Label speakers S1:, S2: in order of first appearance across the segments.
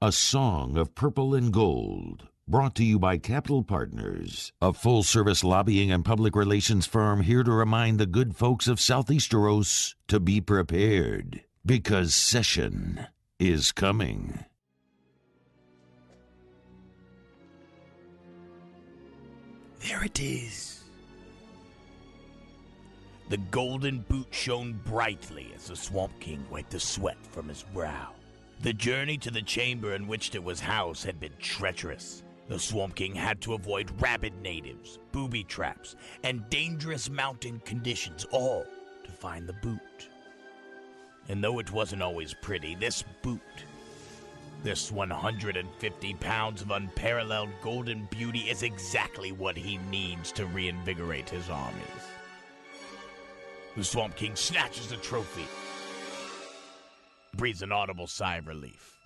S1: A song of purple and gold. Brought to you by Capital Partners, a full-service lobbying and public relations firm here to remind the good folks of Southeasteros to be prepared, because session is coming.
S2: There it is. The golden boot shone brightly as the Swamp King wiped the sweat from his brow. The journey to the chamber in which it was housed had been treacherous. The Swamp King had to avoid rabid natives, booby traps, and dangerous mountain conditions, all to find the boot. And though it wasn't always pretty, this boot, this 150 pounds of unparalleled golden beauty, is exactly what he needs to reinvigorate his armies. The Swamp King snatches the trophy, breathes an audible sigh of relief.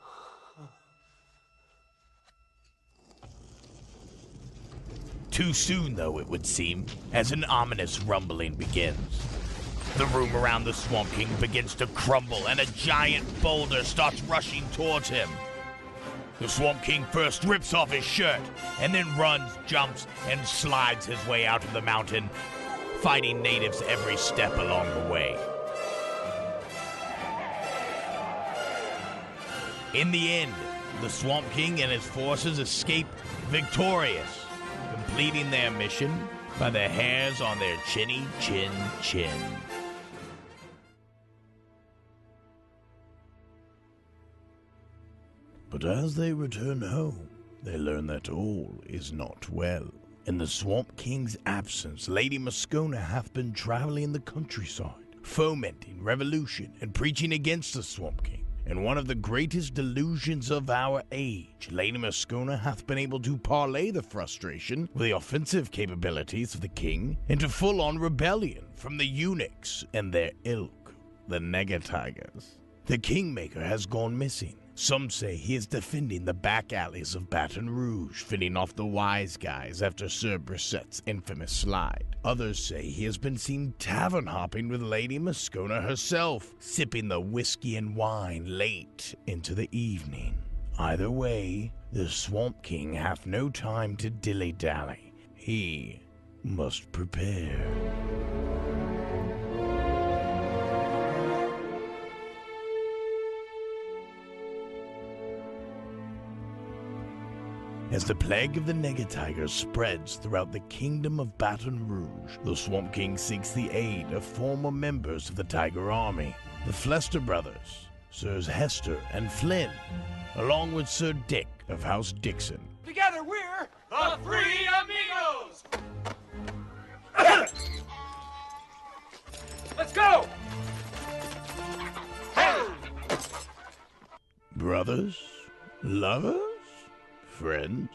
S2: Too soon, though, it would seem, as an ominous rumbling begins. The room around the Swamp King begins to crumble, and a giant boulder starts rushing towards him. The Swamp King first rips off his shirt, and then runs, jumps, and slides his way out of the mountain, fighting natives every step along the way. In the end, the Swamp King and his forces escape victorious, completing their mission by the hairs on their chinny chin. But as they return home, they learn that all is not well. In the Swamp King's absence, Lady Moscona hath been traveling in the countryside, fomenting revolution and preaching against the Swamp King. In one of the greatest delusions of our age, Lady Moscona hath been able to parlay the frustration with the offensive capabilities of the king into full-on rebellion from the eunuchs and their ilk, the Negatigers. The Kingmaker has gone missing. Some say he is defending the back alleys of Baton Rouge, fending off the wise guys after Sir Brissette's infamous slide. Others say he has been seen tavern hopping with Lady Moscona herself, sipping the whiskey and wine late into the evening. Either way, the Swamp King hath no time to dilly-dally. He must prepare. As the plague of the Negatigers spreads throughout the kingdom of Baton Rouge, the Swamp King seeks the aid of former members of the Tiger Army, the Flester brothers, Sirs Hester and Flynn, along with Sir Dick of House Dixon.
S3: Together we're the Three Amigos! Let's go!
S2: Brothers? Lovers? Friends?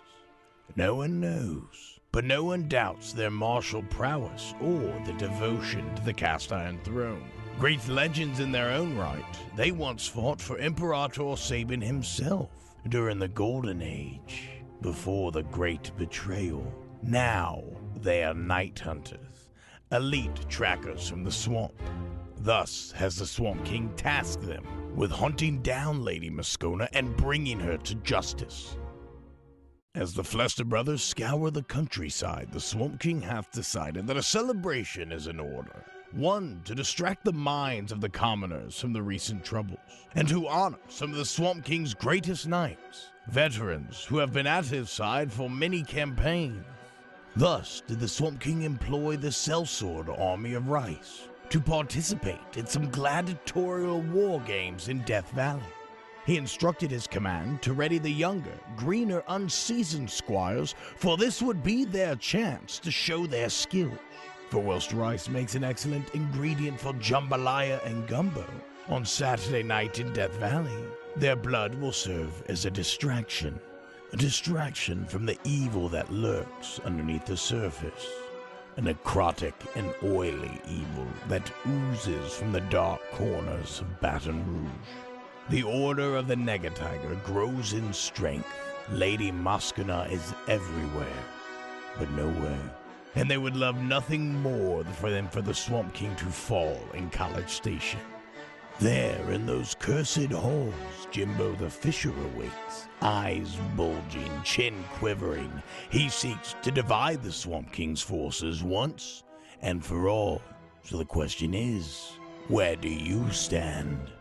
S2: No one knows, but no one doubts their martial prowess or the devotion to the cast-iron throne. Great legends in their own right, they once fought for Imperator Sabin himself during the Golden Age, before the Great Betrayal. Now they are night hunters, elite trackers from the swamp. Thus has the Swamp King tasked them with hunting down Lady Moscona and bringing her to justice. As the Flester brothers scour the countryside, the Swamp King hath decided that a celebration is in order. One to distract the minds of the commoners from the recent troubles, and to honor some of the Swamp King's greatest knights, veterans who have been at his side for many campaigns. Thus did the Swamp King employ the sellsword army of Rice to participate in some gladiatorial war games in Death Valley. He instructed his command to ready the younger, greener, unseasoned squires, for this would be their chance to show their skills. For whilst rice makes an excellent ingredient for jambalaya and gumbo on Saturday night in Death Valley, their blood will serve as a distraction from the evil that lurks underneath the surface, a necrotic and oily evil that oozes from the dark corners of Baton Rouge. The Order of the Negatiger grows in strength. Lady Moscona is everywhere, but nowhere. And they would love nothing more for the Swamp King to fall in College Station. There, in those cursed halls, Jimbo the Fisher awaits. Eyes bulging, chin quivering, he seeks to divide the Swamp King's forces once and for all. So the question is, where do you stand?